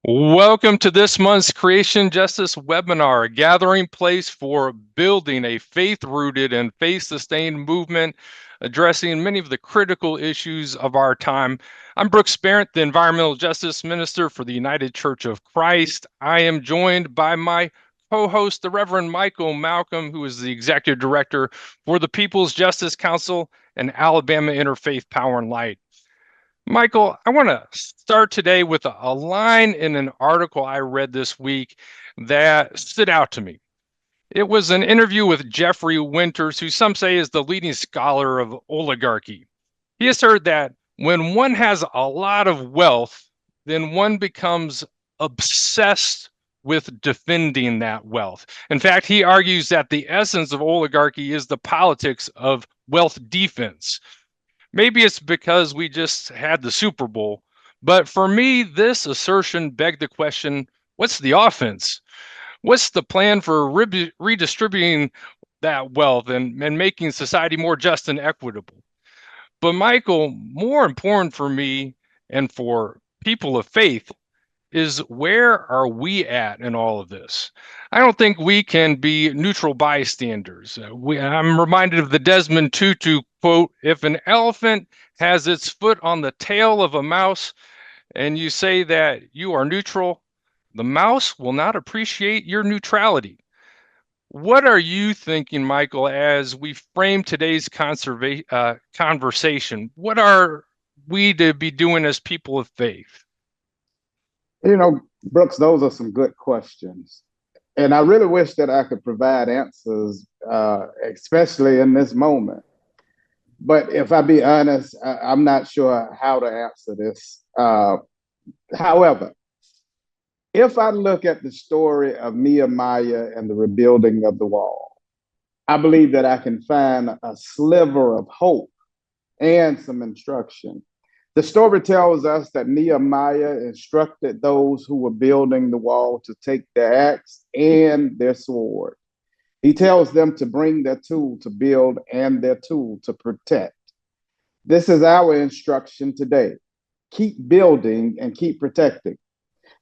Welcome to this month's Creation Justice webinar, a gathering place for building a faith-rooted and faith-sustained movement addressing many of the critical issues of our time. I'm Brooks Barrett, the Environmental Justice Minister for the United Church of Christ. I am joined by my co-host, the Reverend Michael Malcolm, who is the Executive Director for the People's Justice Council and Alabama Interfaith Power and Light. Michael, I want to start today with a line in an article I read this week that stood out to me. It was an interview with Jeffrey Winters, who some say is the leading scholar of oligarchy. He asserted that when one has a lot of wealth, then one becomes obsessed with defending that wealth. In fact, he argues that the essence of oligarchy is the politics of wealth defense. Maybe it's because we just had the Super Bowl, but for me, this assertion begged the question, what's the offense? What's the plan for redistributing that wealth and making society more just and equitable? But Michael, more important for me and for people of faith is, where are we at in all of this? I don't think we can be neutral bystanders. I'm reminded of the Desmond Tutu quote, "If an elephant has its foot on the tail of a mouse and you say that you are neutral, the mouse will not appreciate your neutrality." What are you thinking, Michael, as we frame today's conversation? What are we to be doing as people of faith? Brooks, those are some good questions. And I really wish that I could provide answers, especially in this moment. But if I be honest, I'm not sure how to answer this. However, if I look at the story of Nehemiah and the rebuilding of the wall, I believe that I can find a sliver of hope and some instruction. The story tells us that Nehemiah instructed those who were building the wall to take their axe and their sword. He tells them to bring their tool to build and their tool to protect. This is our instruction today. Keep building and keep protecting.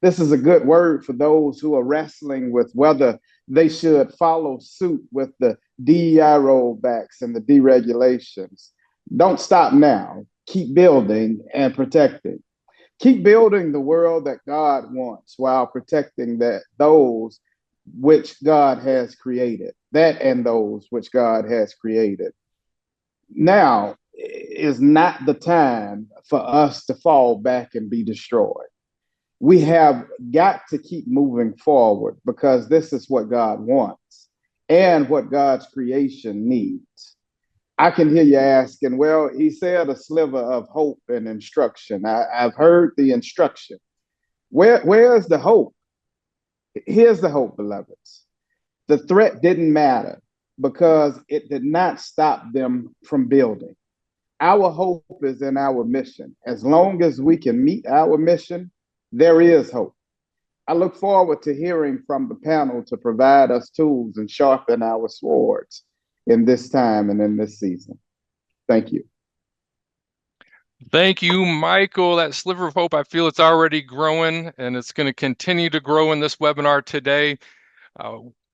This is a good word for those who are wrestling with whether they should follow suit with the DEI rollbacks and the deregulations. Don't stop now. Keep building and protecting. Keep building the world that God wants while protecting those which God has created. That and those which God has created. Now is not the time for us to fall back and be destroyed. We have got to keep moving forward because this is what God wants and what God's creation needs. I can hear you asking, well, he said a sliver of hope and instruction. I've heard the instruction. Where's the hope? Here's the hope, beloveds. The threat didn't matter because it did not stop them from building. Our hope is in our mission. As long as we can meet our mission, there is hope. I look forward to hearing from the panel to provide us tools and sharpen our swords in this time and in this season. Thank you. Thank you, Michael. That sliver of hope, I feel it's already growing, and it's going to continue to grow in this webinar today.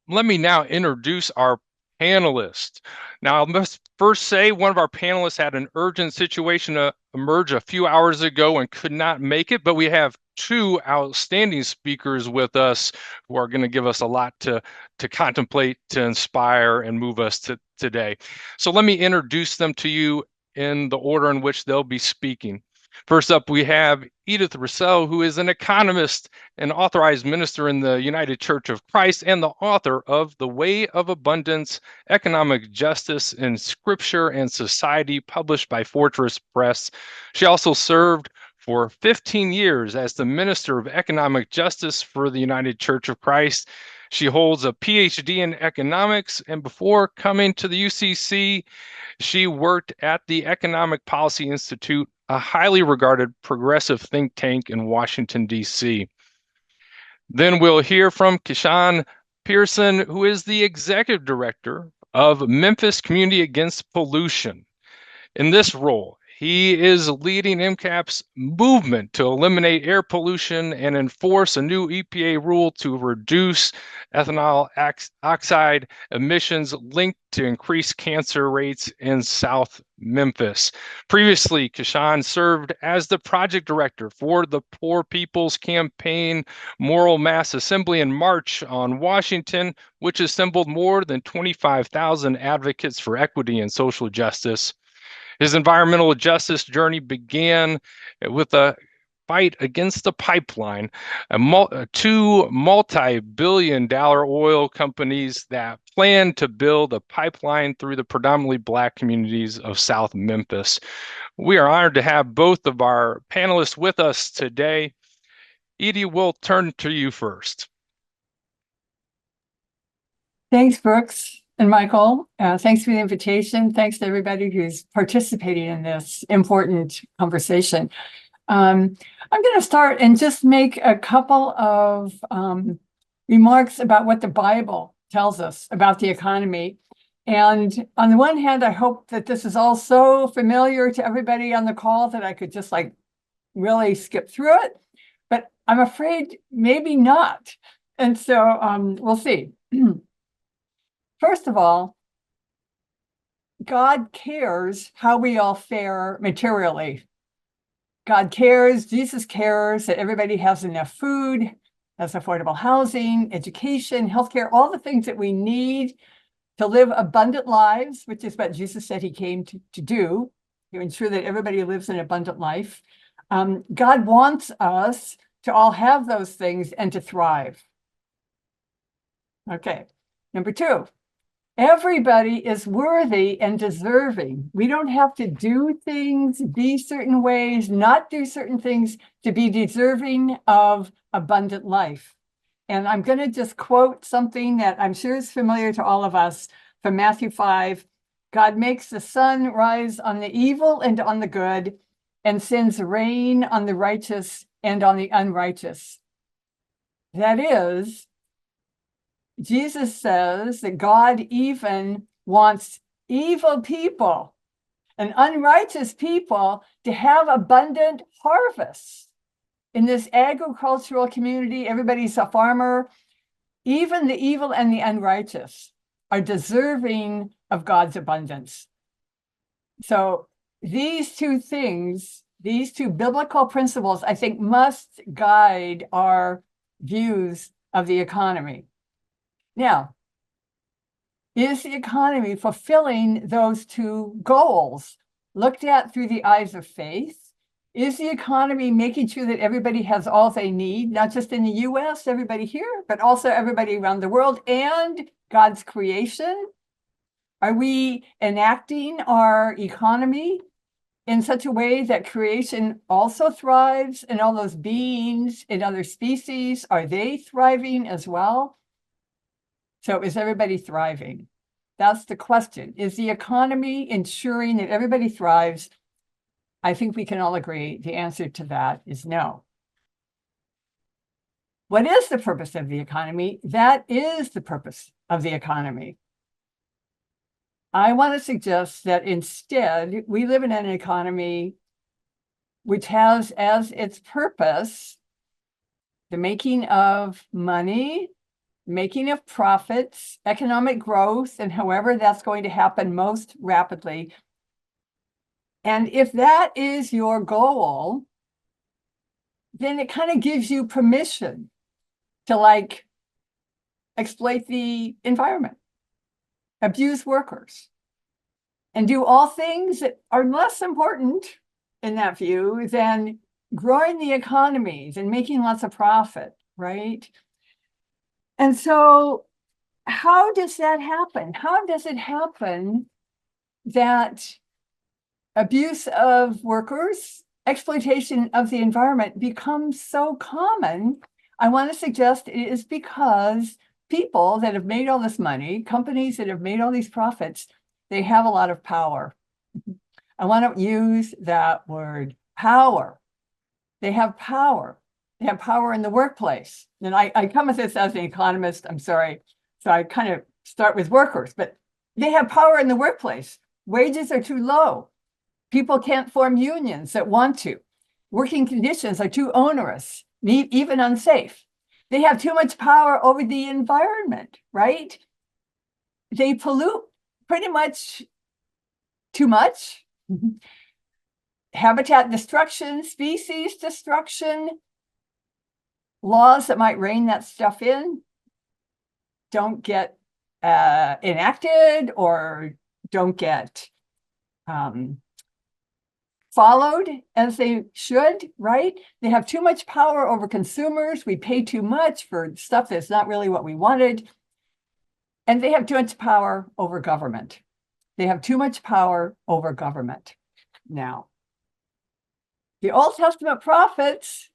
Let me now introduce our panelists. Now, I must first say one of our panelists had an urgent situation emerge a few hours ago and could not make it, but we have two outstanding speakers with us who are going to give us a lot to contemplate, to inspire, and move us to today. So let me introduce them to you in the order in which they'll be speaking. First up, we have Edie Rasell, who is an economist and authorized minister in the United Church of Christ and the author of The Way of Abundance, Economic Justice in Scripture and Society, published by Fortress Press. She also served for 15 years as the Minister of Economic Justice for the United Church of Christ. She holds a PhD in economics, and before coming to the UCC, she worked at the Economic Policy Institute, a highly regarded progressive think tank in Washington, D.C. Then we'll hear from KeShaun Pearson, who is the executive director of Memphis Community Against Pollution. In this role, He is leading MCAP's movement to eliminate air pollution and enforce a new EPA rule to reduce ethanol oxide emissions linked to increased cancer rates in South Memphis. Previously, KeShaun served as the project director for the Poor People's Campaign Moral Mass Assembly in March on Washington, which assembled more than 25,000 advocates for equity and social justice. His environmental justice journey began with a fight against the pipeline, two multi-billion-dollar oil companies that planned to build a pipeline through the predominantly Black communities of South Memphis. We are honored to have both of our panelists with us today. Edie, we'll turn to you first. Thanks, Brooks and Michael. Thanks for the invitation. Thanks to everybody who's participating in this important conversation. I'm going to start and just make a couple of remarks about what the Bible tells us about the economy. And on the one hand, I hope that this is all so familiar to everybody on the call that I could just like really skip through it. But I'm afraid maybe not. And so we'll see. First of all, God cares how we all fare materially. God cares, Jesus cares that everybody has enough food, has affordable housing, education, healthcare, all the things that we need to live abundant lives, which is what Jesus said he came to do, to ensure that everybody lives an abundant life. God wants us to all have those things and to thrive. Okay, number two. Everybody is worthy and deserving. We don't have to do things, be certain ways, not do certain things to be deserving of abundant life. And I'm going to just quote something that I'm sure is familiar to all of us from Matthew 5. God makes the sun rise on the evil and on the good, and sends rain on the righteous and on the unrighteous. That is, Jesus says that God even wants evil people and unrighteous people to have abundant harvests. In this agricultural community, everybody's a farmer. Even the evil and the unrighteous are deserving of God's abundance. So these two things, these two biblical principles, I think must guide our views of the economy. Now, is the economy fulfilling those two goals looked at through the eyes of faith? Is the economy making sure that everybody has all they need, not just in the US, everybody here, but also everybody around the world and God's creation? Are we enacting our economy in such a way that creation also thrives, and all those beings in other species, are they thriving as well? So is everybody thriving? That's the question. Is the economy ensuring that everybody thrives? I think we can all agree the answer to that is no. What is the purpose of the economy? That is the purpose of the economy. I want to suggest that instead, we live in an economy which has as its purpose the making of money, making of profits, economic growth, and however that's going to happen most rapidly. And if that is your goal, then it kind of gives you permission to like exploit the environment, abuse workers, and do all things that are less important in that view than growing the economies and making lots of profit, right? And so how does that happen? How does it happen that abuse of workers, exploitation of the environment becomes so common? I want to suggest it is because people that have made all this money, companies that have made all these profits, they have a lot of power. I want to use that word, power. They have power. They have power in the workplace. And I come at this as an economist, I'm sorry. So I kind of start with workers, but they have power in the workplace. Wages are too low. People can't form unions that want to. Working conditions are too onerous, even unsafe. They have too much power over the environment, right? They pollute pretty much too much. Habitat destruction, species destruction, laws that might rein that stuff in don't get enacted or don't get followed as they should, right? They have too much power over consumers. We pay too much for stuff that's not really what we wanted. And they have too much power over government. They have too much power over government. Now, the Old Testament prophets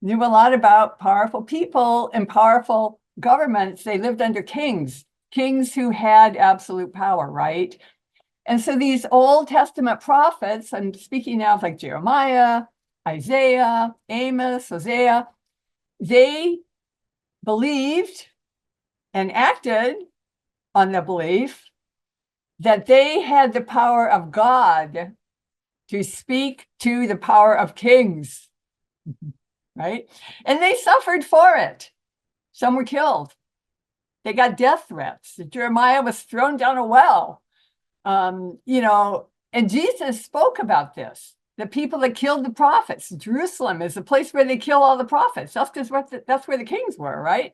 knew a lot about powerful people and powerful governments. They lived under kings who had absolute power, right? And so these Old Testament prophets, I'm speaking now of like Jeremiah, Isaiah, Amos, Hosea, they believed and acted on the belief that they had the power of God to speak to the power of kings, right? And they suffered for it. Some were killed. They got death threats. Jeremiah was thrown down a well. And Jesus spoke about this. The people that killed the prophets. Jerusalem is the place where they kill all the prophets. That's where the kings were, right?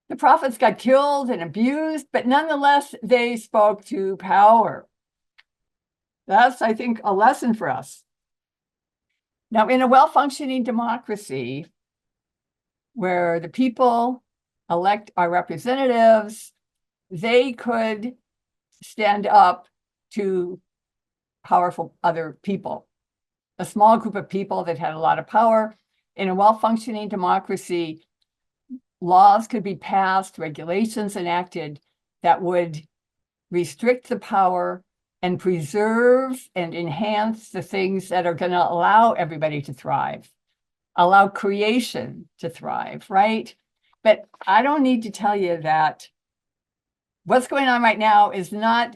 The prophets got killed and abused, but nonetheless, they spoke to power. That's, I think, a lesson for us. Now, in a well-functioning democracy, where the people elect our representatives, they could stand up to powerful other people. A small group of people that had a lot of power. In a well-functioning democracy, laws could be passed, regulations enacted that would restrict the power and preserve and enhance the things that are going to allow everybody to thrive, allow creation to thrive, right? But I don't need to tell you that what's going on right now is not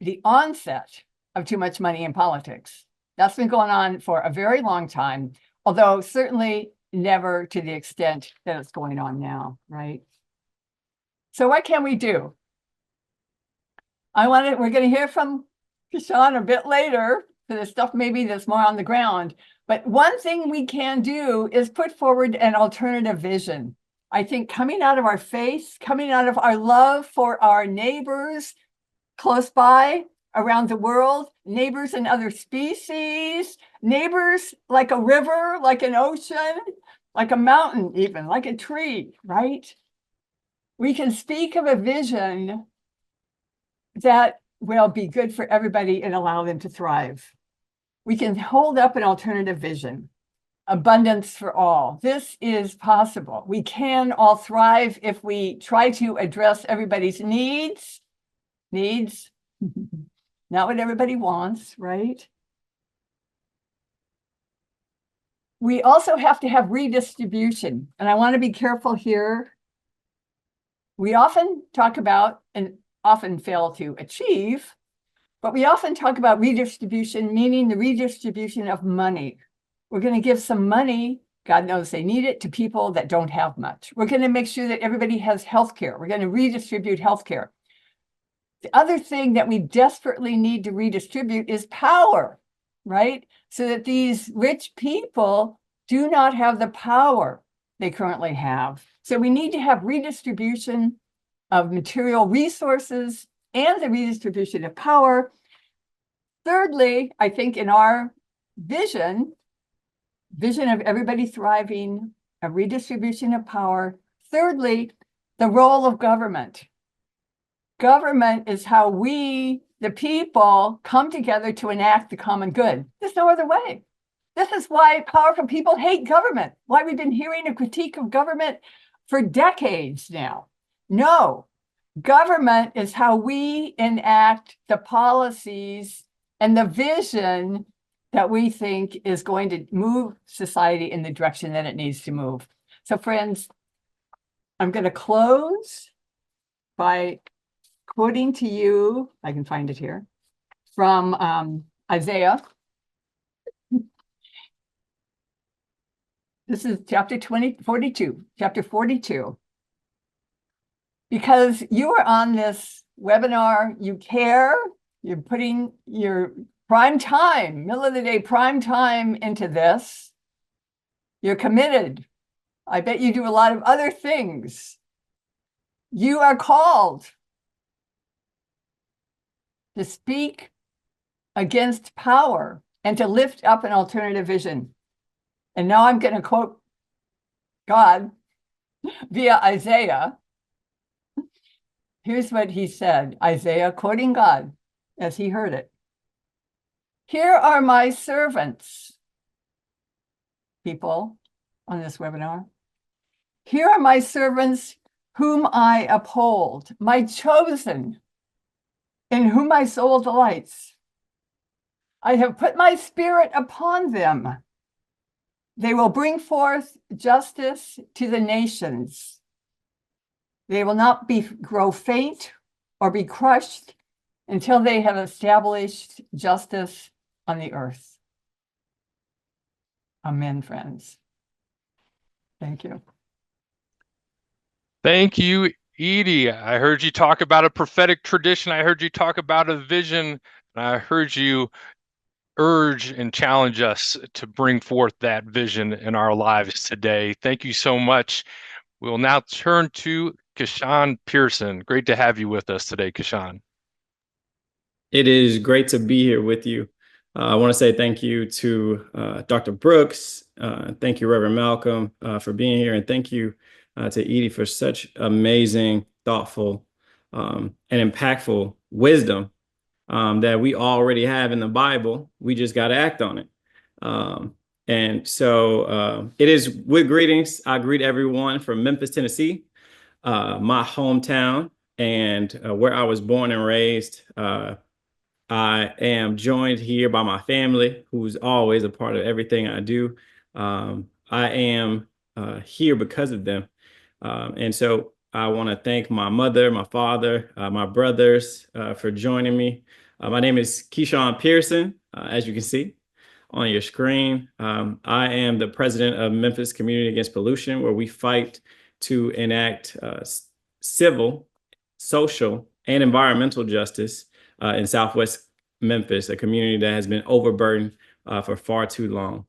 the onset of too much money in politics. That's been going on for a very long time, although certainly never to the extent that it's going on now, right? So what can we do? We're going to hear from KeShaun a bit later for the stuff maybe that's more on the ground. But one thing we can do is put forward an alternative vision. I think coming out of our faith, coming out of our love for our neighbors close by, around the world, neighbors in other species, neighbors like a river, like an ocean, like a mountain even, like a tree, right? We can speak of a vision that will be good for everybody and allow them to thrive. We can hold up an alternative vision, abundance for all. This is possible. We can all thrive if we try to address everybody's needs, not what everybody wants, right? We also have to have redistribution. And I want to be careful here. We often talk about and often fail to achieve, but we often talk about redistribution, meaning the redistribution of money. We're going to give some money, God knows they need it, to people that don't have much. We're going to make sure that everybody has healthcare. We're going to redistribute healthcare. The other thing that we desperately need to redistribute is power, right? So that these rich people do not have the power they currently have. So we need to have redistribution of material resources and the redistribution of power. Thirdly, I think in our vision of everybody thriving, a redistribution of power. Thirdly, the role of government. Government is how we, the people, come together to enact the common good. There's no other way. This is why powerful people hate government, why we've been hearing a critique of government for decades now. No, government is how we enact the policies and the vision that we think is going to move society in the direction that it needs to move. So friends, I'm going to close by quoting to you, I can find it here, from Isaiah. This is chapter 42, chapter 42. Because you are on this webinar, you care, you're putting your prime time, middle of the day prime time into this. You're committed. I bet you do a lot of other things. You are called to speak against power and to lift up an alternative vision. And now I'm going to quote God via Isaiah. Here's what he said, Isaiah quoting God as he heard it. Here are my servants, people on this webinar. Here are my servants whom I uphold, my chosen, in whom my soul delights. I have put my spirit upon them. They will bring forth justice to the nations. They will not grow faint or be crushed until they have established justice on the earth. Amen, friends. Thank you. Thank you, Edie. I heard you talk about a prophetic tradition. I heard you talk about a vision. And I heard you urge and challenge us to bring forth that vision in our lives today. Thank you so much. We'll now turn to KeShaun Pearson. Great to have you with us today, KeShaun. It is great to be here with you. I want to say thank you to Dr. Brooks. Thank you, Reverend Malcolm, for being here. And thank you to Edie for such amazing, thoughtful, and impactful wisdom that we already have in the Bible. We just got to act on it. And so it is with greetings. I greet everyone from Memphis, Tennessee, my hometown, and where I was born and raised. I am joined here by my family, who's always a part of everything I do. I am here because of them. And so I want to thank my mother, my father, my brothers for joining me. My name is KeShaun Pearson, as you can see on your screen. I am the president of Memphis Community Against Pollution, where we fight to enact civil, social, and environmental justice in Southwest Memphis, a community that has been overburdened for far too long.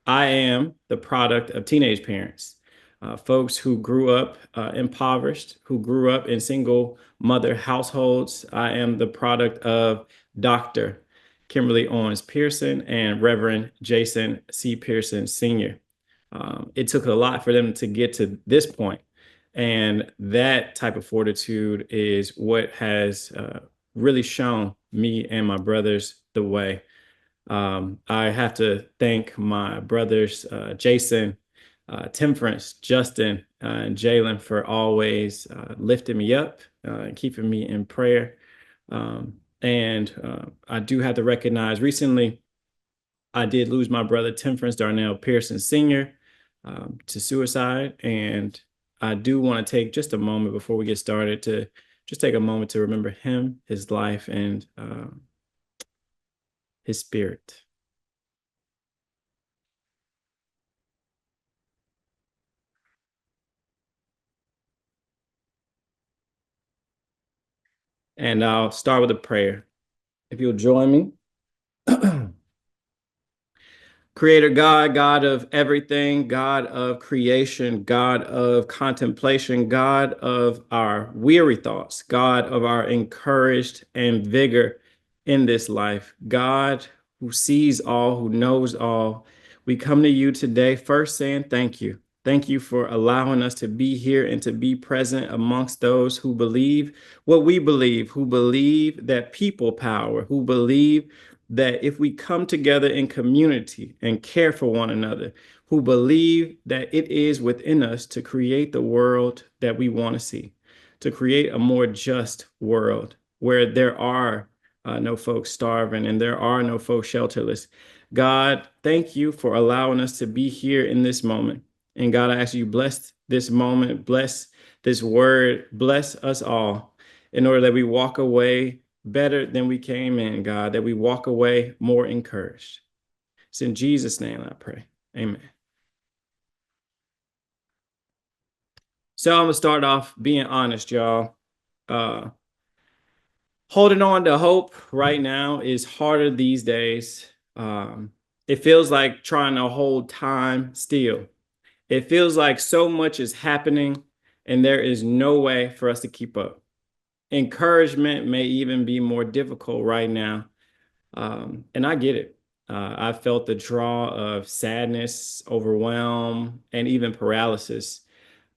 I am the product of teenage parents, folks who grew up impoverished, who grew up in single mother households. I am the product of Dr. Kimberly Owens Pearson and Reverend Jason C. Pearson Sr. It took a lot for them to get to this point. And that type of fortitude is what has really shown me and my brothers the way. I have to thank my brothers, Jason, Temperance, Justin, and Jalen for always lifting me up and keeping me in prayer. And I do have to recognize recently, I did lose my brother, Temperance Darnell Pearson Sr., to suicide. And I do want to take just a moment before we get started to just take a moment to remember him, his life, and his spirit. And I'll start with a prayer. If you'll join me. Creator God, God of everything, God of creation, God of contemplation, God of our weary thoughts, God of our encouraged and vigor in this life, God who sees all, who knows all, we come to you today first saying thank you. Thank you for allowing us to be here and to be present amongst those who believe what we believe, who believe that people power, who believe that if we come together in community and care for one another, who believe that it is within us to create the world that we want to see, to create a more just world where there are no folks starving and there are no folks shelterless. God, thank you for allowing us to be here in this moment. And God, I ask you, bless this moment, bless this word, bless us all in order that we walk away better than we came in, God, that we walk away more encouraged. It's in Jesus' name I pray. Amen. So I'm gonna start off being honest, y'all. Holding on to hope right now is harder these days. It feels like trying to hold time still. It feels like so much is happening and there is no way for us to keep up. Encouragement may even be more difficult right now. And I get it. I felt the draw of sadness, overwhelm, and even paralysis.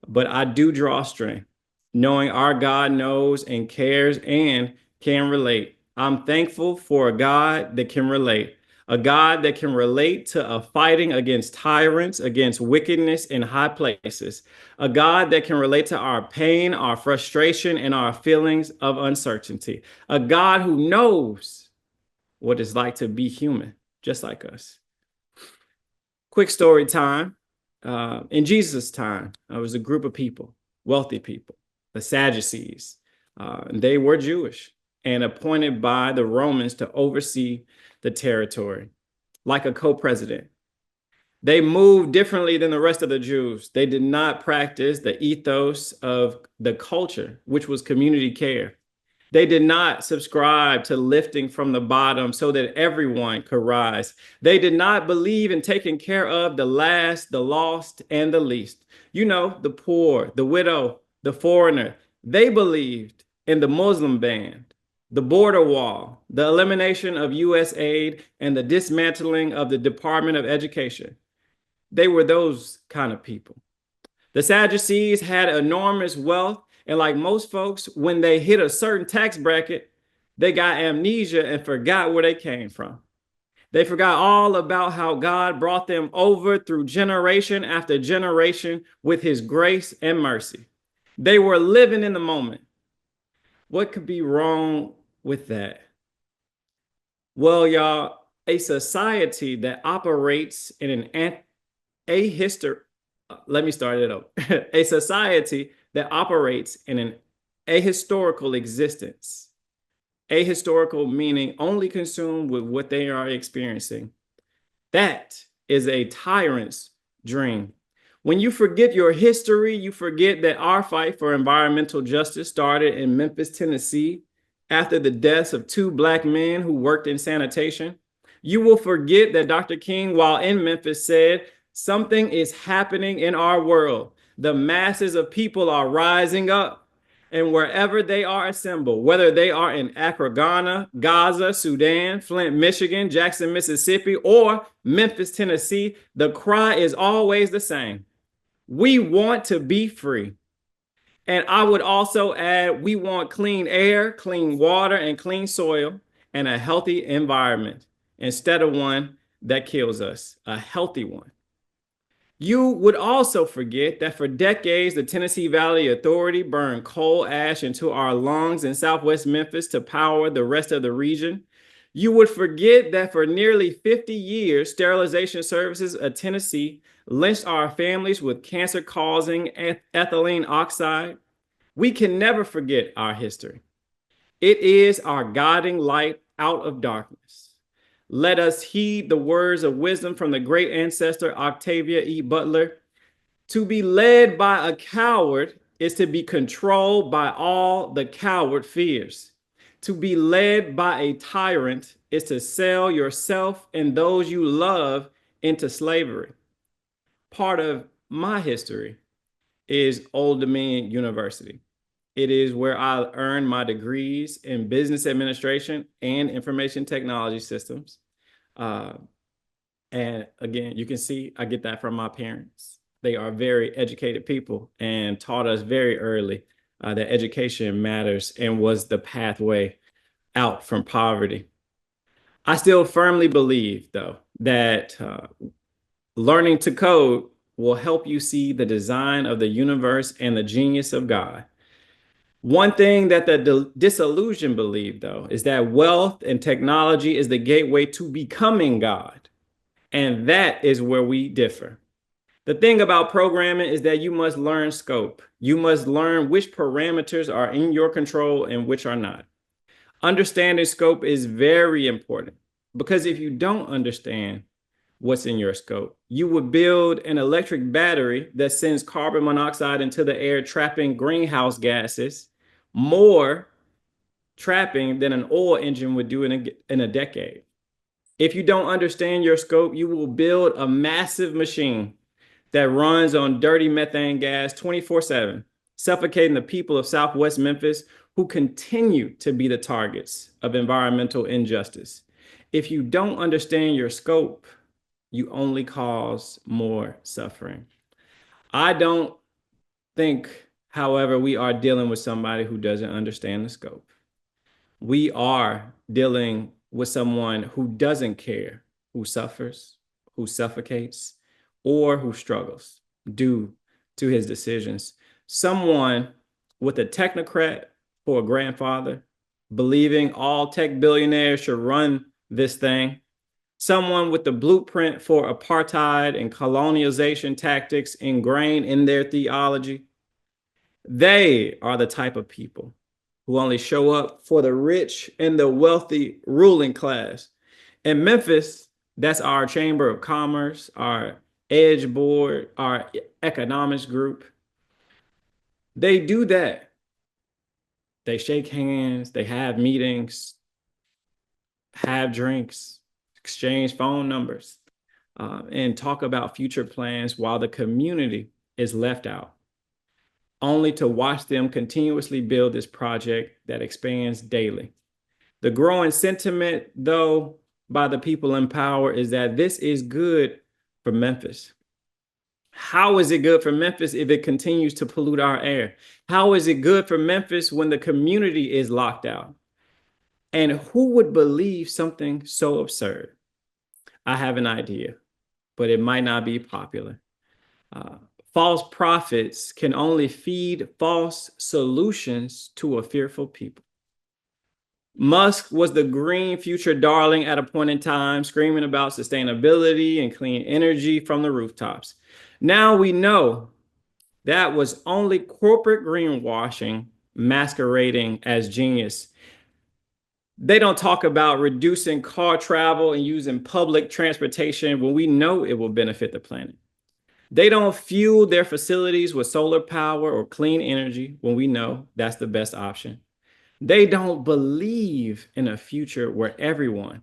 But I do draw strength, knowing our God knows and cares and can relate. I'm thankful for a God that can relate, a God that can relate to a fighting against tyrants, against wickedness in high places, a God that can relate to our pain, our frustration, and our feelings of uncertainty, a God who knows what it's like to be human, just like us. Quick story time. In Jesus' time, there was a group of people, wealthy people, the Sadducees. And they were Jewish and appointed by the Romans to oversee the territory, like a co-president. They moved differently than the rest of the Jews. They did not practice the ethos of the culture, which was community care. They did not subscribe to lifting from the bottom so that everyone could rise. They did not believe in taking care of the last, the lost, and the least. You know, the poor, the widow, the foreigner. They believed in the Muslim ban, the border wall, the elimination of U.S. aid, and the dismantling of the Department of Education. They were those kind of people. The Sadducees had enormous wealth. And like most folks, when they hit a certain tax bracket, they got amnesia and forgot where they came from. They forgot all about how God brought them over through generation after generation with his grace and mercy. They were living in the moment. What could be wrong with that? Well, y'all, a society that operates in an let me start it over. A society that operates in an ahistorical existence. Ahistorical meaning only consumed with what they are experiencing. That is a tyrant's dream. When you forget your history, you forget that our fight for environmental justice started in Memphis, Tennessee, after the deaths of 2 Black men who worked in sanitation. You will forget that Dr. King, while in Memphis, said, "Something is happening in our world. The masses of people are rising up, and wherever they are assembled, whether they are in Accra, Ghana, Gaza, Sudan, Flint, Michigan, Jackson, Mississippi, or Memphis, Tennessee, the cry is always the same. We want to be free." And I would also add, we want clean air, clean water, and clean soil, and a healthy environment instead of one that kills us, a healthy one. You would also forget that for decades, the Tennessee Valley Authority burned coal ash into our lungs in Southwest Memphis to power the rest of the region. You would forget that for nearly 50 years, Sterilization Services of Tennessee lynched our families with cancer-causing ethylene oxide. We can never forget our history. It is our guiding light out of darkness. Let us heed the words of wisdom from the great ancestor Octavia E. Butler. To be led by a coward is to be controlled by all the coward fears. To be led by a tyrant is to sell yourself and those you love into slavery. Part of my history is Old Dominion University. It is where I earned my degrees in business administration and information technology systems. And again, you can see I get that from my parents. They are very educated people and taught us very early that education matters and was the pathway out from poverty. I still firmly believe, though, that learning to code will help you see the design of the universe and the genius of God. One thing that the disillusioned believe, though, is that wealth and technology is the gateway to becoming God. And that is where we differ. The thing about programming is that you must learn scope. You must learn which parameters are in your control and which are not. Understanding scope is very important, because if you don't understand what's in your scope, you would build an electric battery that sends carbon monoxide into the air, trapping greenhouse gases, more trapping than an oil engine would do in a decade. If you don't understand your scope, you will build a massive machine that runs on dirty methane gas 24/7, suffocating the people of Southwest Memphis, who continue to be the targets of environmental injustice. If you don't understand your scope, you only cause more suffering. I don't think, however, we are dealing with somebody who doesn't understand the scope. We are dealing with someone who doesn't care, who suffers, who suffocates, or who struggles due to his decisions. Someone with a technocrat for a grandfather, believing all tech billionaires should run this thing. Someone with the blueprint for apartheid and colonialization tactics ingrained in their theology. They are the type of people who only show up for the rich and the wealthy ruling class. In Memphis, that's our Chamber of Commerce, our Edge Board, our economics group. They do that. They shake hands, they have meetings, have drinks, exchange phone numbers, and talk about future plans while the community is left out, only to watch them continuously build this project that expands daily. The growing sentiment, though, by the people in power is that this is good for Memphis. How is it good for Memphis if it continues to pollute our air? How is it good for Memphis when the community is locked out? And who would believe something so absurd? I have an idea, but it might not be popular. False prophets can only feed false solutions to a fearful people. Musk was the green future darling at a point in time, screaming about sustainability and clean energy from the rooftops. Now we know that was only corporate greenwashing masquerading as genius. They don't talk about reducing car travel and using public transportation when we know it will benefit the planet. They don't fuel their facilities with solar power or clean energy when we know that's the best option. They don't believe in a future where everyone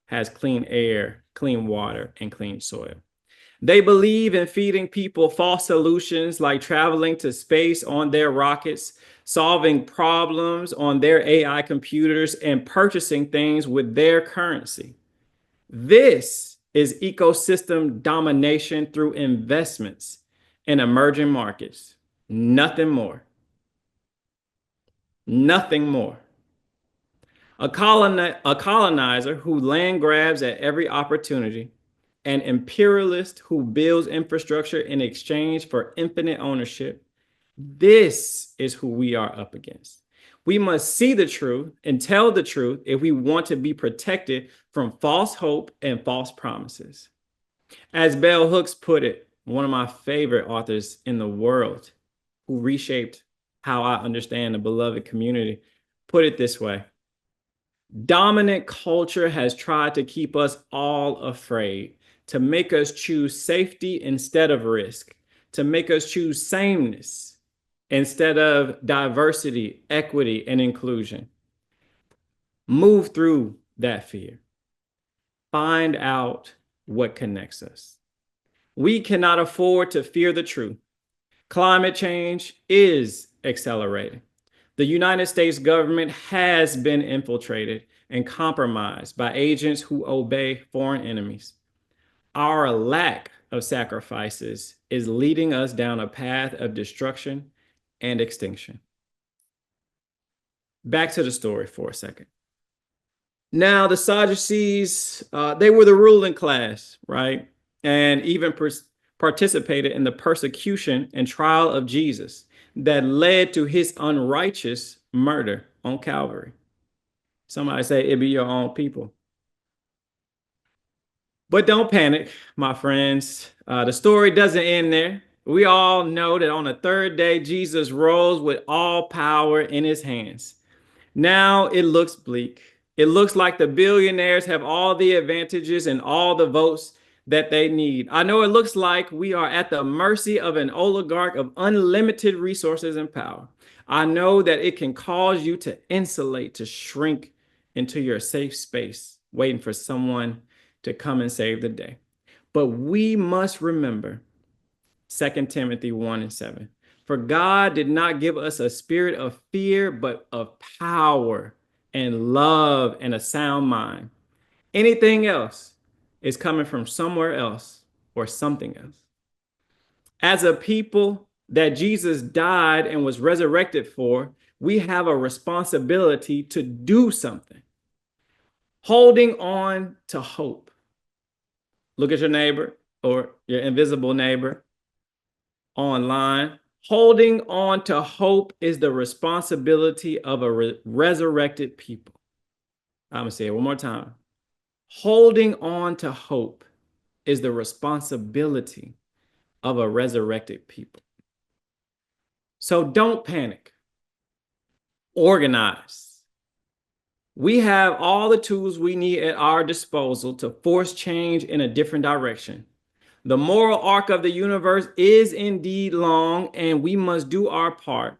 has clean air, clean water, and clean soil. They believe in feeding people false solutions like traveling to space on their rockets, solving problems on their AI computers, and purchasing things with their currency. This is ecosystem domination through investments in emerging markets. Nothing more. Nothing more. A colonizer who land grabs at every opportunity, an imperialist who builds infrastructure in exchange for infinite ownership. This is who we are up against. We must see the truth and tell the truth if we want to be protected from false hope and false promises. As Bell Hooks put it, one of my favorite authors in the world, who reshaped how I understand the beloved community, put it this way: dominant culture has tried to keep us all afraid, to make us choose safety instead of risk, to make us choose sameness instead of diversity, equity, and inclusion. Move through that fear. Find out what connects us. We cannot afford to fear the truth. Climate change is accelerating. The United States government has been infiltrated and compromised by agents who obey foreign enemies. Our lack of sacrifices is leading us down a path of destruction and extinction. Back to the story for a second. Now, the Sadducees, they were the ruling class, right? And even participated in the persecution and trial of Jesus that led to his unrighteous murder on Calvary. Somebody say it be your own people. But don't panic, my friends. The story doesn't end there. We all know that on the third day, Jesus rose with all power in his hands. Now it looks bleak. It looks like the billionaires have all the advantages and all the votes that they need. I know it looks like we are at the mercy of an oligarch of unlimited resources and power. I know that it can cause you to insulate, to shrink into your safe space, waiting for someone to come and save the day. But we must remember 2 Timothy 1:7. For God did not give us a spirit of fear, but of power and love and a sound mind. Anything else is coming from somewhere else or something else. As a people that Jesus died and was resurrected for, we have a responsibility to do something. Holding on to hope. Look at your neighbor or your invisible neighbor online. Holding on to hope is the responsibility of a resurrected people. I'm going to say it one more time. Holding on to hope is the responsibility of a resurrected people. So don't panic. Organize. We have all the tools we need at our disposal to force change in a different direction. The moral arc of the universe is indeed long, and we must do our part,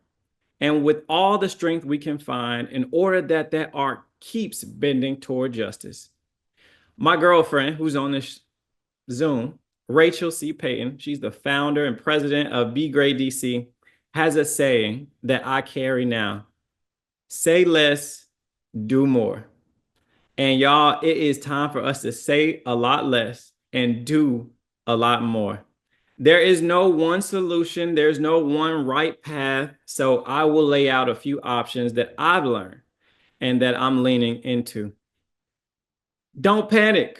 and with all the strength we can find, in order that that arc keeps bending toward justice. My girlfriend, who's on this Zoom, Rachel C. Payton, she's the founder and president of Be Great DC, has a saying that I carry now. Say less, do more. And y'all, it is time for us to say a lot less and do a lot more. There is no one solution. There's no one right path. So I will lay out a few options that I've learned and that I'm leaning into. Don't panic.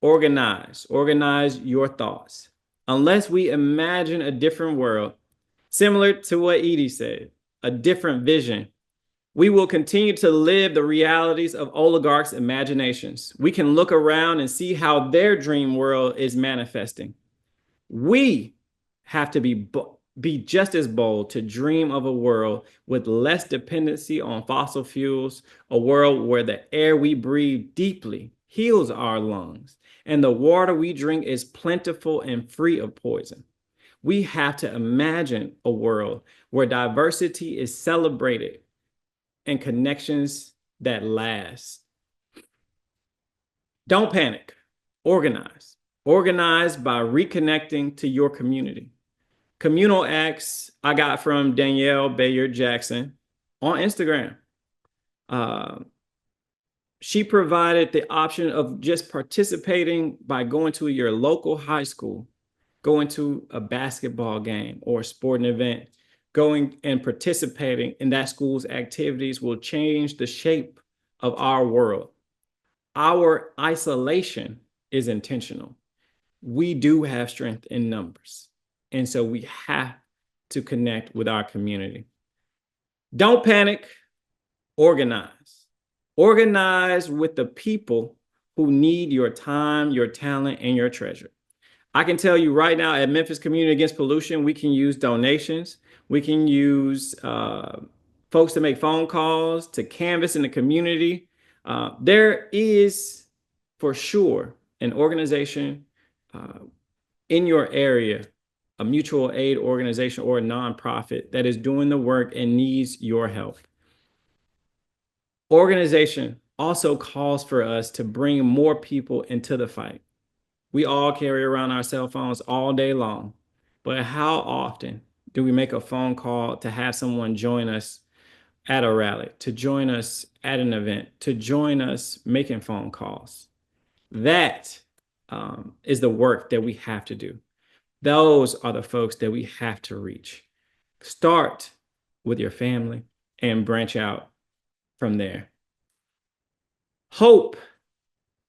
Organize. Organize your thoughts. Unless we imagine a different world, similar to what Edie said, a different vision, we will continue to live the realities of oligarchs' imaginations. We can look around and see how their dream world is manifesting. We have to be just as bold to dream of a world with less dependency on fossil fuels, a world where the air we breathe deeply heals our lungs, and the water we drink is plentiful and free of poison. We have to imagine a world where diversity is celebrated and connections that last. Don't panic. Organize. Organize by reconnecting to your community. Communal acts I got from Danielle Bayard Jackson on Instagram. She provided the option of just participating by going to your local high school, going to a basketball game or a sporting event. Going and participating in that school's activities will change the shape of our world. Our isolation is intentional. We do have strength in numbers, and so we have to connect with our community. Don't panic. Organize. Organize with the people who need your time, your talent, and your treasure. I can tell you right now at Memphis Community Against Pollution, we can use donations. We can use folks to make phone calls, to canvas in the community. There is for sure an organization in your area, a mutual aid organization or a nonprofit that is doing the work and needs your help. Organization also calls for us to bring more people into the fight. We all carry around our cell phones all day long, but how often do we make a phone call to have someone join us at a rally, to join us at an event, to join us making phone calls? That is the work that we have to do. Those are the folks that we have to reach. Start with your family and branch out from there. Hope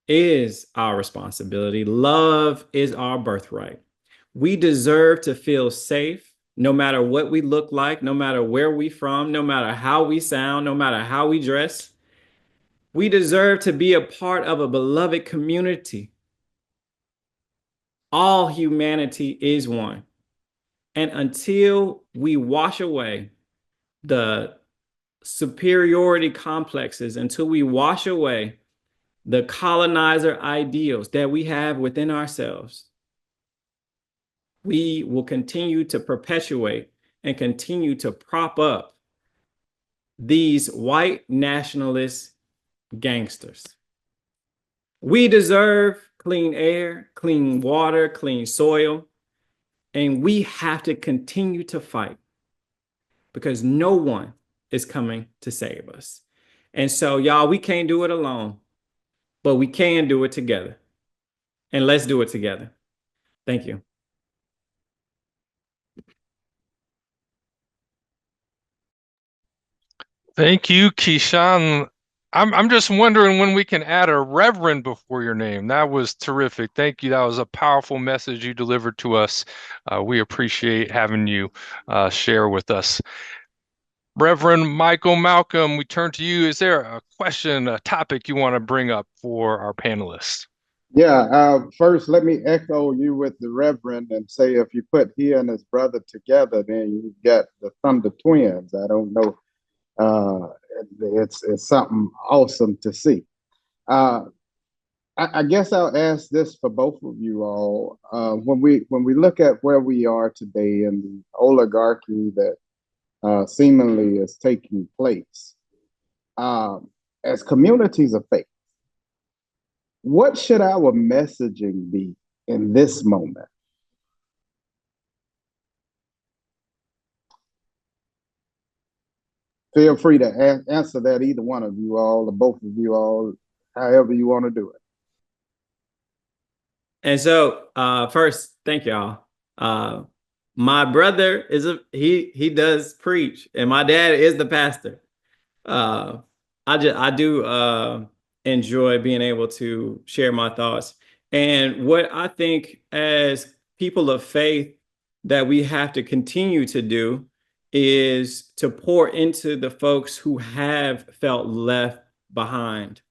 is our responsibility. Love is our birthright. We deserve to feel safe no matter what we look like, no matter where we're from, no matter how we sound, no matter how we dress. We deserve to be a part of a beloved community. All humanity is one. And until we wash away the superiority complexes, until we wash away the colonizer ideals that we have within ourselves, we will continue to perpetuate and continue to prop up these white nationalist gangsters. We deserve clean air, clean water, clean soil, and we have to continue to fight, because no one is coming to save us. And so, y'all, we can't do it alone, but we can do it together. And let's do it together. Thank you. Thank you, KeShaun. I'm just wondering when we can add a reverend before your name. That was terrific. Thank you. That was a powerful message you delivered to us. We appreciate having you share with us. Reverend Michael Malcolm, we turn to you. Is there a question, a topic you want to bring up for our panelists? Yeah, first, let me echo you with the Reverend and say if you put he and his brother together, then you get the Thunder Twins. I don't know. It's something awesome to see. I guess I'll ask this for both of you all. When we look at where we are today and the oligarchy that seemingly is taking place, as communities of faith, what should our messaging be in this moment? Feel free to answer that, either one of you all or both of you all, however you want to do it. And so, first, thank y'all. My brother he does preach, and my dad is the pastor. I do enjoy being able to share my thoughts. And what I think as people of faith that we have to continue to do is to pour into the folks who have felt left behind,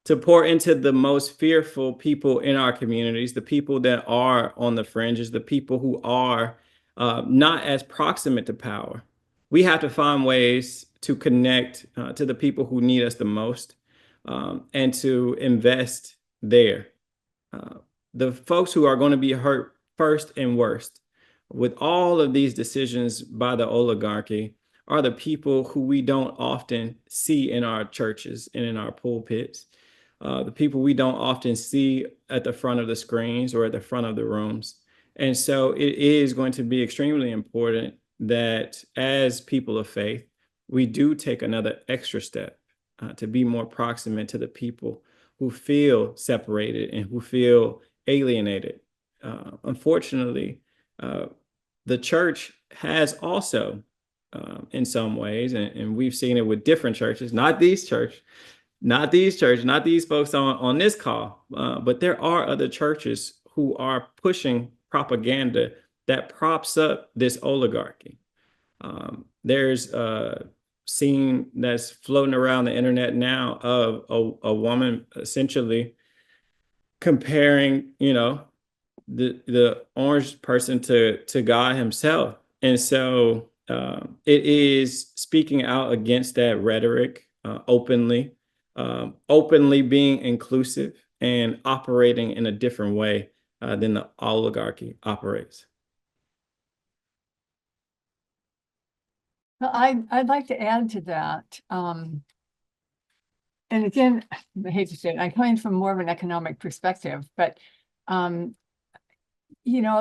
to pour into the most fearful people in our communities, the people that are on the fringes, the people who are not as proximate to power. We have to find ways to connect to the people who need us the most, and to invest there. The folks who are going to be hurt first and worst with all of these decisions by the oligarchy are the people who we don't often see in our churches and in our pulpits, the people we don't often see at the front of the screens or at the front of the rooms. And so it is going to be extremely important that as people of faith, we do take another extra step to be more proximate to the people who feel separated and who feel alienated. Unfortunately, the church has also, in some ways, and we've seen it with different churches, not these folks on this call, but there are other churches who are pushing propaganda that props up this oligarchy. There's a scene that's floating around the internet now of a woman essentially comparing, the orange person to God himself. And so it is speaking out against that rhetoric openly being inclusive and operating in a different way than the oligarchy operates. Well, I'd like to add to that. And again, I hate to say it, I'm coming from more of an economic perspective, but at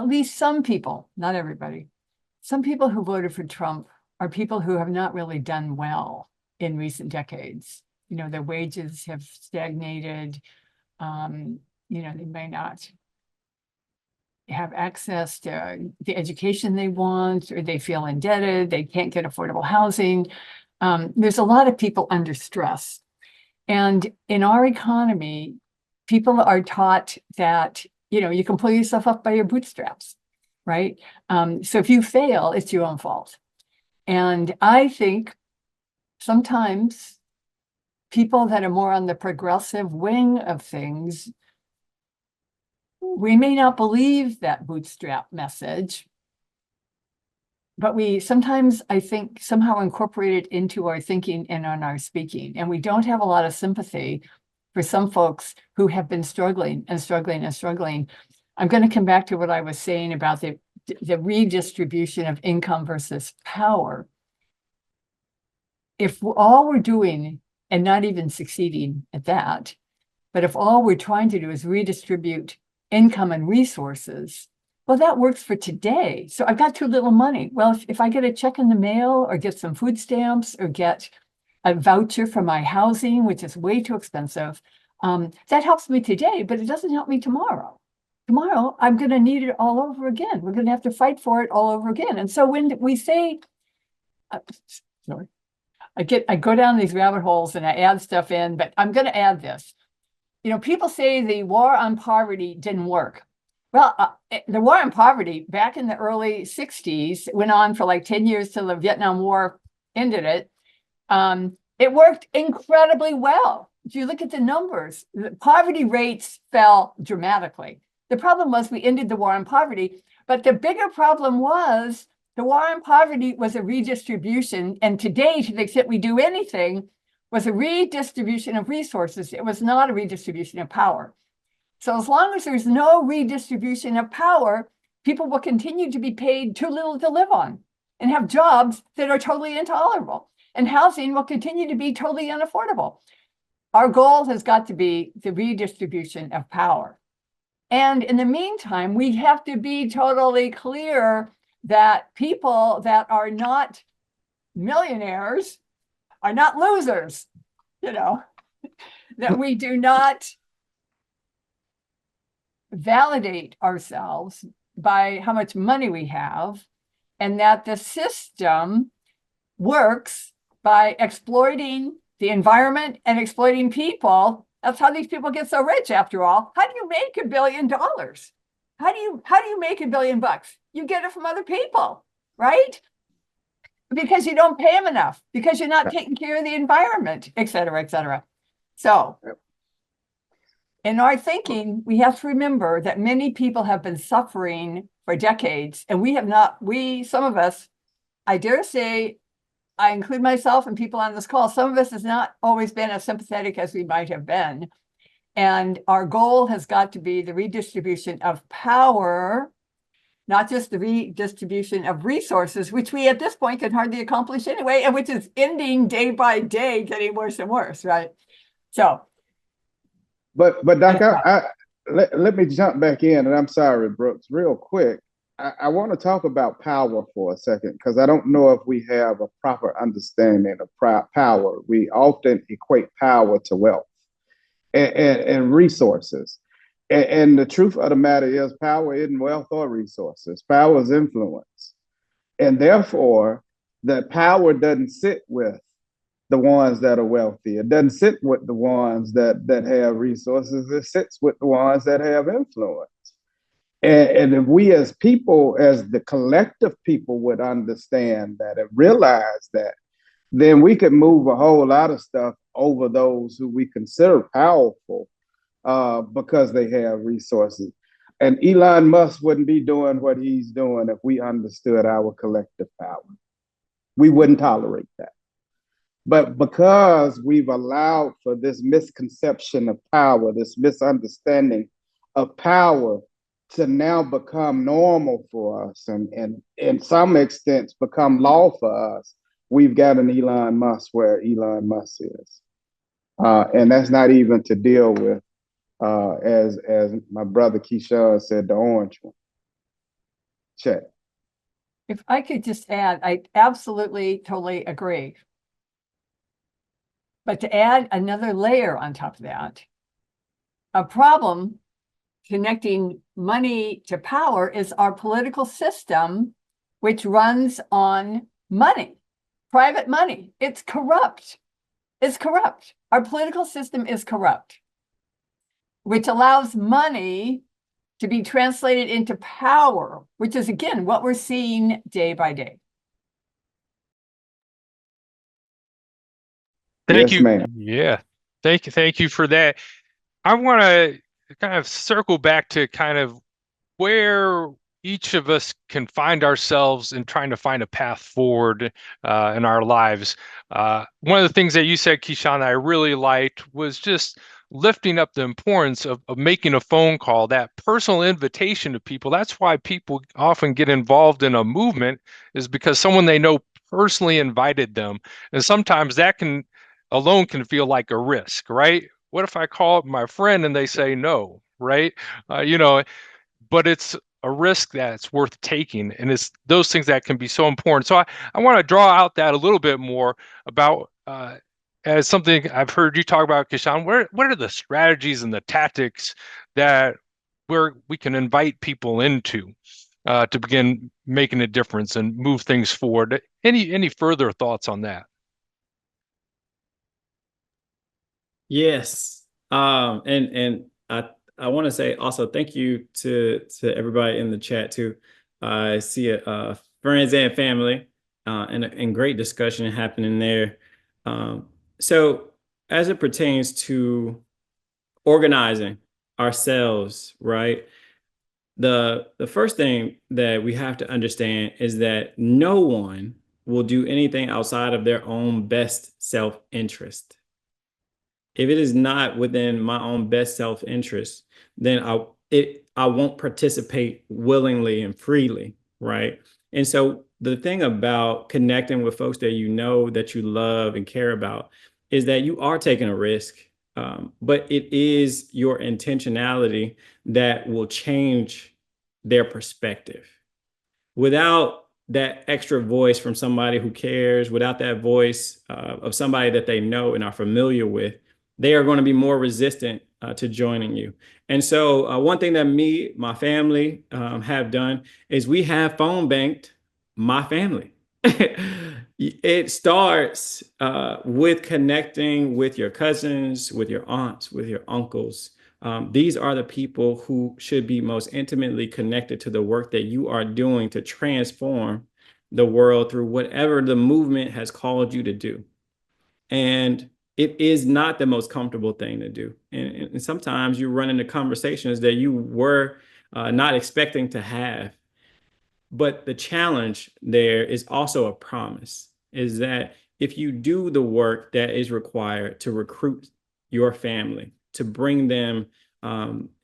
least some people, not everybody, some people who voted for Trump are people who have not really done well in recent decades. Their wages have stagnated. They may not have access to the education they want, or they feel indebted, they can't get affordable housing. There's a lot of people under stress. And in our economy, people are taught that, you can pull yourself up by your bootstraps, right? So if you fail, it's your own fault. And I think sometimes people that are more on the progressive wing of things, we may not believe that bootstrap message, but we sometimes, I think, somehow incorporate it into our thinking and on our speaking. And we don't have a lot of sympathy for some folks who have been struggling and struggling and struggling. I'm going to come back to what I was saying about the redistribution of income versus power. If all we're doing, and not even succeeding at that, but if all we're trying to do is redistribute income and resources, well, that works for today. So I've got too little money. Well, if I get a check in the mail or get some food stamps or get a voucher for my housing, which is way too expensive, that helps me today, but it doesn't help me tomorrow. Tomorrow, I'm going to need it all over again. We're going to have to fight for it all over again. And so when we say, sorry, I go down these rabbit holes and I add stuff in, but I'm going to add this. You know, people say the war on poverty didn't work. Well, the war on poverty back in the early 60s went on for like 10 years till the Vietnam War ended it. It worked incredibly well. If you look at the numbers, the poverty rates fell dramatically. The problem was we ended the war on poverty, but the bigger problem was the war on poverty was a redistribution. And today, to the extent we do anything, was a redistribution of resources. It was not a redistribution of power. So as long as there's no redistribution of power, people will continue to be paid too little to live on and have jobs that are totally intolerable. And housing will continue to be totally unaffordable. Our goal has got to be the redistribution of power. And in the meantime, we have to be totally clear that people that are not millionaires are not losers, you know, that we do not validate ourselves by how much money we have, and that the system works by exploiting the environment and exploiting people. That's how these people get so rich, after all. How do you make $1 billion? How do you make $1 billion? You get it from other people, right? Because you don't pay them enough, because you're not taking care of the environment, et cetera, et cetera. So in our thinking, we have to remember that many people have been suffering for decades, and we have not, some of us, I dare say, I include myself and people on this call, some of us has not always been as sympathetic as we might have been. And our goal has got to be the redistribution of power, not just the redistribution of resources, which we at this point can hardly accomplish anyway, and which is ending day by day, getting worse and worse, right? So. But Doc, let me jump back in, and I'm sorry, Brooks, real quick. I want to talk about power for a second, because I don't know if we have a proper understanding of power. We often equate power to wealth and resources. And the truth of the matter is power isn't wealth or resources. Power is influence. And therefore, that power doesn't sit with the ones that are wealthy. It doesn't sit with the ones that have resources. It sits with the ones that have influence. And if we as people, as the collective people would understand that and realize that, then we could move a whole lot of stuff over those who we consider powerful because they have resources. And Elon Musk wouldn't be doing what he's doing if we understood our collective power. We wouldn't tolerate that. But because we've allowed for this misconception of power, this misunderstanding of power, to now become normal for us and in some extent become law for us, we've got an Elon Musk where Elon Musk is. And that's not even to deal with, as my brother KeShaun said, the orange one. Check. If I could just add, I absolutely, totally agree. But to add another layer on top of that, a problem connecting money to power is our political system, which runs on money, private money. It's corrupt. It's corrupt. Our political system is corrupt, which allows money to be translated into power, which is, again, what we're seeing day by day. Thank Yes, you. ma'am. Yeah. Thank you for that. I want to kind of circle back to kind of where each of us can find ourselves in trying to find a path forward in our lives. One of the things that you said, KeShaun, that I really liked was just lifting up the importance of making a phone call, that personal invitation to people. That's why people often get involved in a movement, is because someone they know personally invited them. And sometimes that can alone can feel like a risk, right? What if I call up my friend and they say no, right? You know, but it's a risk that's worth taking. And it's those things that can be so important. So I want to draw out that a little bit more about as something I've heard you talk about, KeShaun. What are the strategies and the tactics that where we can invite people into to begin making a difference and move things forward? Any further thoughts on that? Yes. And I want to say also thank you to everybody in the chat too. I see friends and family, and great discussion happening there. So as it pertains to organizing ourselves, right? The first thing that we have to understand is that no one will do anything outside of their own best self-interest. If it is not within my own best self-interest, then I won't participate willingly and freely, right? And so the thing about connecting with folks that you know, that you love and care about, is that you are taking a risk, but it is your intentionality that will change their perspective. Without that extra voice from somebody who cares, without that voice of somebody that they know and are familiar with, they are going to be more resistant to joining you. And so one thing that my family have done is we have phone banked my family. It starts with connecting with your cousins, with your aunts, with your uncles. These are the people who should be most intimately connected to the work that you are doing to transform the world through whatever the movement has called you to do. And it is not the most comfortable thing to do. And sometimes you run into conversations that you were not expecting to have. But the challenge there is also a promise, is that if you do the work that is required to recruit your family, to bring them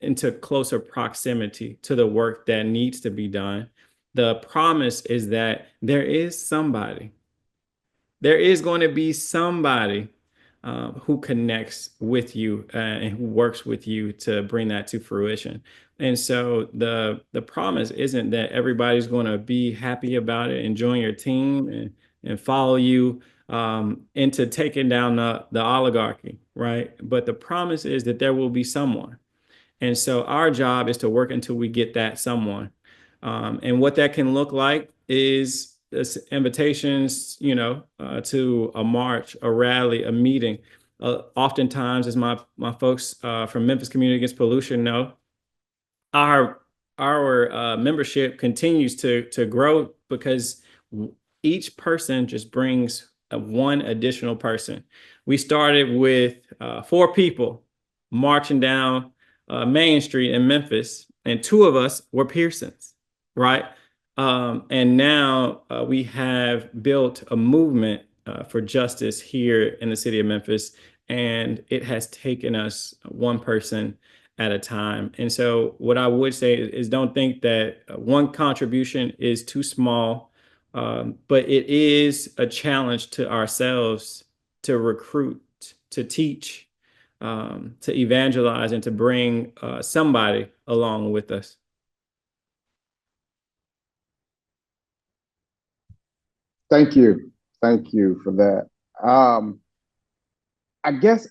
into closer proximity to the work that needs to be done, the promise is that there is going to be somebody who connects with you and who works with you to bring that to fruition. And so the promise isn't that everybody's going to be happy about it and join your team and follow you into taking down the oligarchy, right? But the promise is that there will be someone. And so our job is to work until we get that someone. And what that can look like is invitations, to a march, a rally, a meeting. Oftentimes, as my folks from Memphis Community Against Pollution know, our membership continues to grow because each person just brings one additional person. We started with 4 people marching down Main Street in Memphis, and 2 of us were Pearsons, right? And now we have built a movement for justice here in the city of Memphis, and it has taken us one person at a time. And so what I would say is don't think that one contribution is too small, but it is a challenge to ourselves to recruit, to teach, to evangelize, and to bring somebody along with us. Thank you. Thank you for that. I guess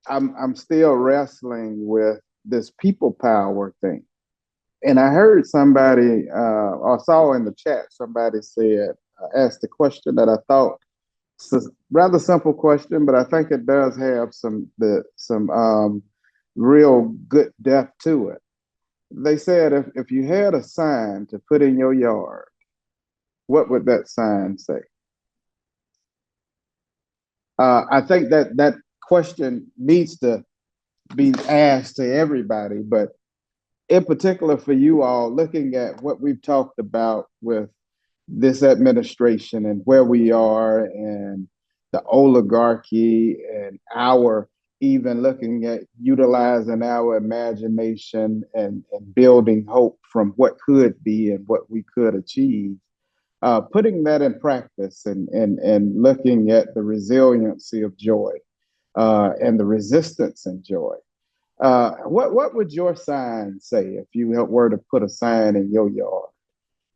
I'm still wrestling with this people power thing. And I heard somebody, or saw in the chat, somebody said, asked a question that I thought was a rather simple question, but I think it does have some real good depth to it. They said, if you had a sign to put in your yard, what would that sign say? I think that question needs to be asked to everybody, but in particular for you all, looking at what we've talked about with this administration and where we are and the oligarchy and our even looking at utilizing our imagination and building hope from what could be and what we could achieve, putting that in practice and looking at the resiliency of joy and the resistance in joy. What would your sign say if you were to put a sign in your yard?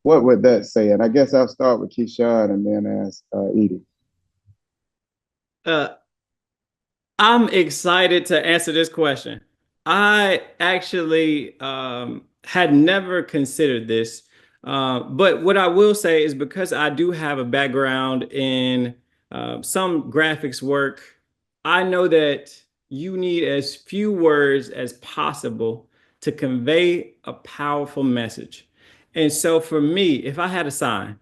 What would that say? And I guess I'll start with KeShaun and then ask Edie. I'm excited to answer this question. I actually had never considered this, but what I will say is because I do have a background in some graphics work, I know that you need as few words as possible to convey a powerful message. And so for me, if I had a sign,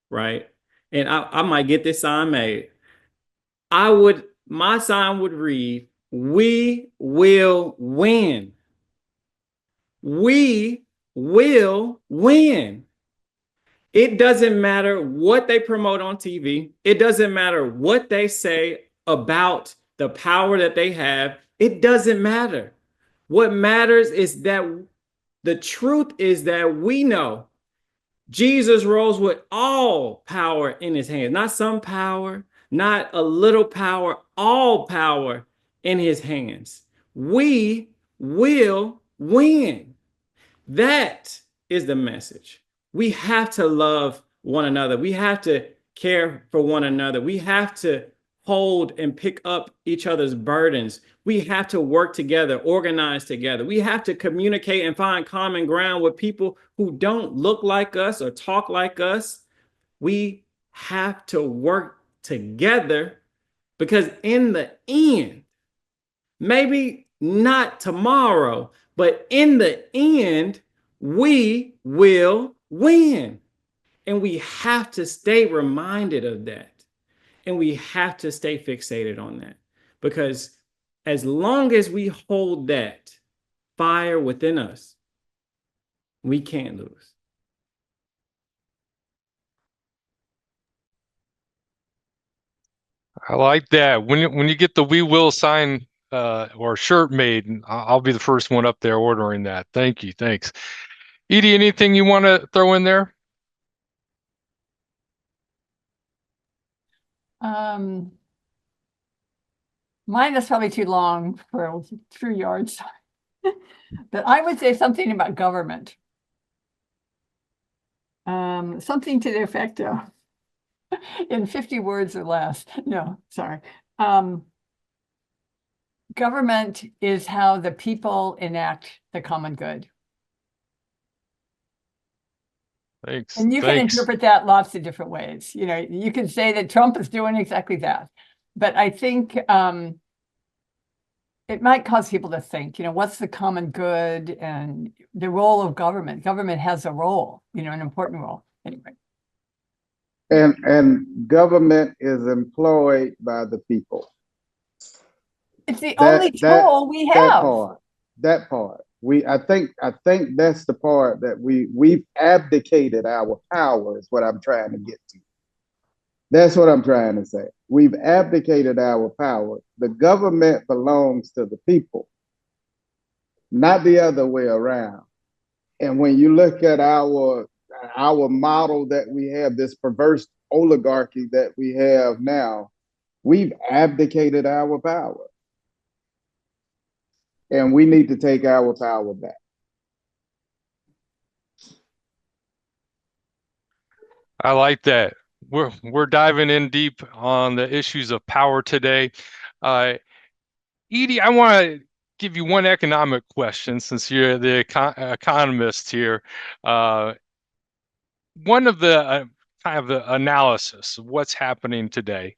right, and I might get this sign made, my sign would read, "We will win. We will win." It doesn't matter what they promote on TV. It doesn't matter what they say about the power that they have. It doesn't matter. What matters is that the truth is that we know Jesus rose with all power in his hands, not some power, not a little power, all power in his hands. We will win. That is the message. We have to love one another. We have to care for one another. We have to hold and pick up each other's burdens. We have to work together, organize together. We have to communicate and find common ground with people who don't look like us or talk like us. We have to work together because in the end, maybe not tomorrow, but in the end, we will win. And we have to stay reminded of that. And we have to stay fixated on that, because as long as we hold that fire within us, we can't lose. I like that. When you get the "We Will" sign or shirt made, I'll be the first one up there ordering that. Thank you. Thanks. Edie, anything you want to throw in there? Mine is probably too long for a true yard sign, but I would say something about government. Something to the effect of, in 50 words or less. No, sorry. Government is how the people enact the common good. Thanks. And you can interpret that lots of different ways. You know, you can say that Trump is doing exactly that. But I think it might cause people to think, you know, what's the common good and the role of government? Government has a role, you know, an important role. Anyway. And government is employed by the people. It's the only tool we have. That part. I think that's the part that we've abdicated our power is what I'm trying to get to. That's what I'm trying to say. We've abdicated our power. The government belongs to the people, not the other way around. And when you look at our model that we have, this perverse oligarchy that we have now, we've abdicated our power. And we need to take our power back. I like that. We're diving in deep on the issues of power today. Edie, I want to give you one economic question since you're the economist here. One of the kind of the analysis of what's happening today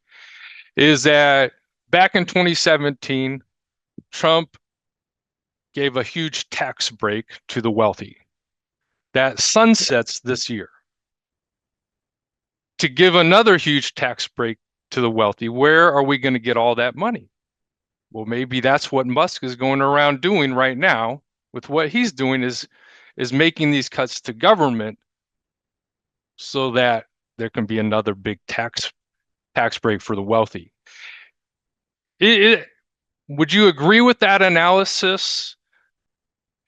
is that back in 2017, Trump gave a huge tax break to the wealthy. That sunsets this year. To give another huge tax break to the wealthy, where are we going to get all that money? Well, maybe that's what Musk is going around doing right now with what he's doing is making these cuts to government so that there can be another big tax break for the wealthy. Would you agree with that analysis?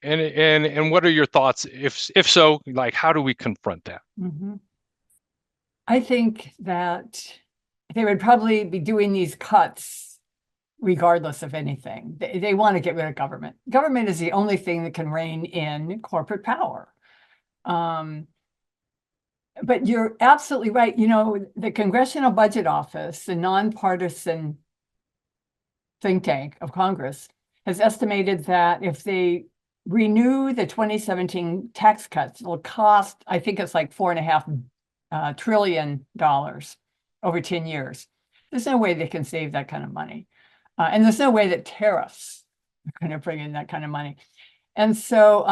And what are your thoughts? If so, like, how do we confront that? Mm-hmm. I think that they would probably be doing these cuts regardless of anything. They want to get rid of government. Government is the only thing that can rein in corporate power. But you're absolutely right. You know, the Congressional Budget Office, the nonpartisan think tank of Congress, has estimated that if they renew the 2017 tax cuts, it'll cost, I think it's like $4.5 trillion over 10 years. There's no way they can save that kind of money. And there's no way that tariffs are going to bring in that kind of money. And so,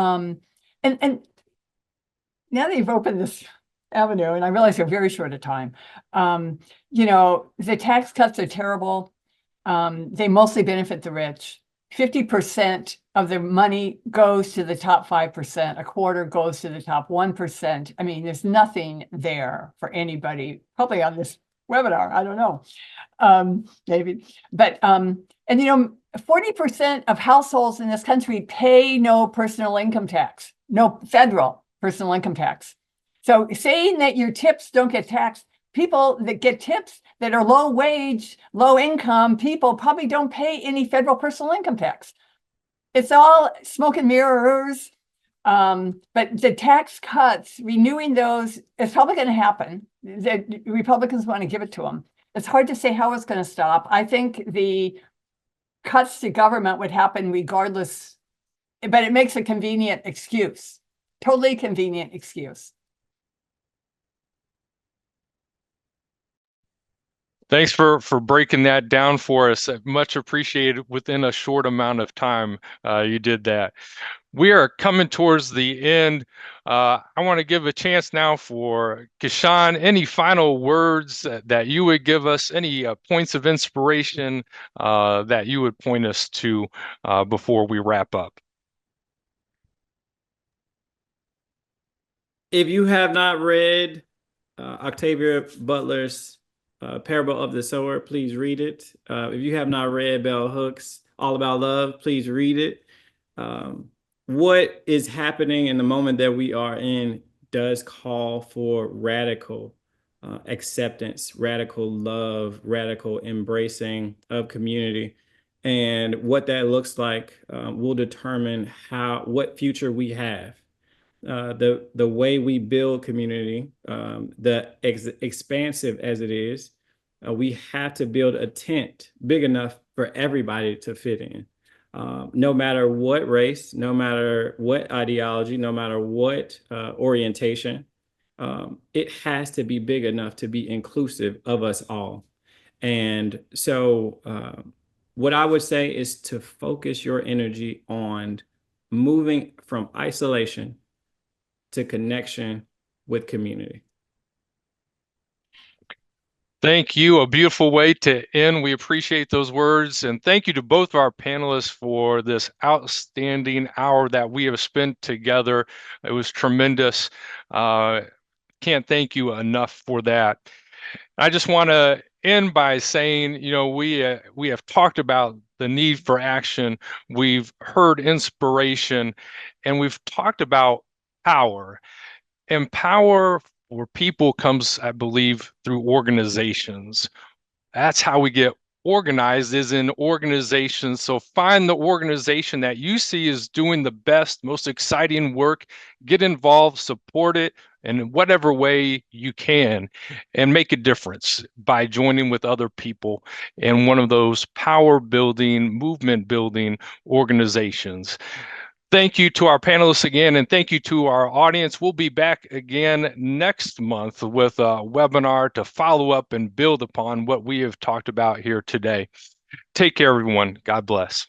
and now that you've opened this avenue, and I realize you're very short of time, you know, the tax cuts are terrible. They mostly benefit the rich. 50% of the money goes to the top 5%, a quarter goes to the top 1%. I mean, there's nothing there for anybody, probably on this webinar, I don't know, maybe. But, and you know, 40% of households in this country pay no personal income tax, no federal personal income tax. So saying that your tips don't get taxed, people that get tips that are low wage, low income people probably don't pay any federal personal income tax. It's all smoke and mirrors. But the tax cuts, renewing those, is probably going to happen. The Republicans want to give it to them. It's hard to say how it's going to stop. I think the cuts to government would happen regardless, but it makes a convenient excuse, totally convenient excuse. Thanks for breaking that down for us. Much appreciated. Within a short amount of time, you did that. We are coming towards the end. I want to give a chance now for KeShaun. Any final words that you would give us? Any points of inspiration that you would point us to before we wrap up? If you have not read Octavia Butler's Parable of the Sower, please read it. If you have not read Bell Hooks' All About Love, please read it. What is happening in the moment that we are in does call for radical acceptance, radical love, radical embracing of community. And what that looks like will determine what future we have. The way we build community, expansive as it is, we have to build a tent big enough for everybody to fit in. No matter what race, no matter what ideology, no matter what orientation, it has to be big enough to be inclusive of us all. And so what I would say is to focus your energy on moving from isolation to connection with community. Thank you. A beautiful way to end. We appreciate those words. And thank you to both of our panelists for this outstanding hour that we have spent together. It was tremendous. Can't thank you enough for that. I just want to end by saying, you know, we have talked about the need for action. We've heard inspiration, and we've talked about power. And power for people comes, I believe, through organizations. That's how we get organized, is in organizations. So find the organization that you see is doing the best, most exciting work, get involved, support it in whatever way you can, and make a difference by joining with other people in one of those power building, movement building organizations. Thank you to our panelists again, and thank you to our audience. We'll be back again next month with a webinar to follow up and build upon what we have talked about here today. Take care, everyone. God bless.